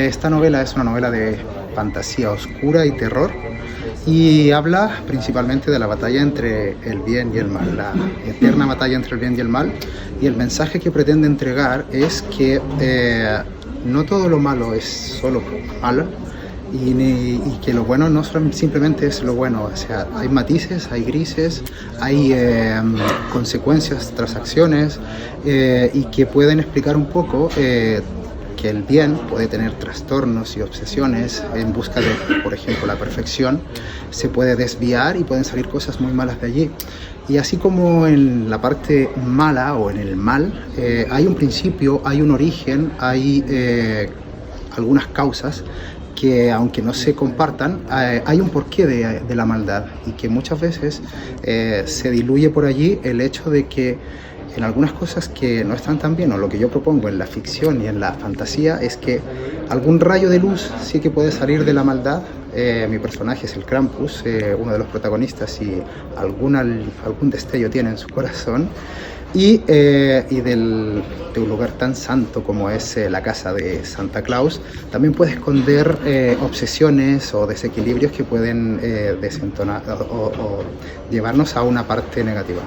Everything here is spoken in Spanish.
Esta novela es una novela de fantasía oscura y terror y habla principalmente de la batalla entre el bien y el mal, la eterna batalla entre el bien y el mal, y el mensaje que pretende entregar es que no todo lo malo es solo malo y que lo bueno no simplemente es lo bueno, o sea, hay matices, hay grises, hay consecuencias tras acciones y que pueden explicar un poco que el bien puede tener trastornos y obsesiones en busca de, por ejemplo, la perfección, se puede desviar y pueden salir cosas muy malas de allí. Y así como en la parte mala o en el mal, hay un principio, hay un origen, hay algunas causas que, aunque no se compartan, hay un porqué de la maldad, y que muchas veces se diluye por allí el hecho de que en algunas cosas que no están tan bien, o lo que yo propongo en la ficción y en la fantasía, es que algún rayo de luz sí que puede salir de la maldad. Mi personaje es el Krampus, uno de los protagonistas, y algún destello tiene en su corazón. Y de un lugar tan santo como es la casa de Santa Claus, también puede esconder obsesiones o desequilibrios que pueden desentonar o llevarnos a una parte negativa.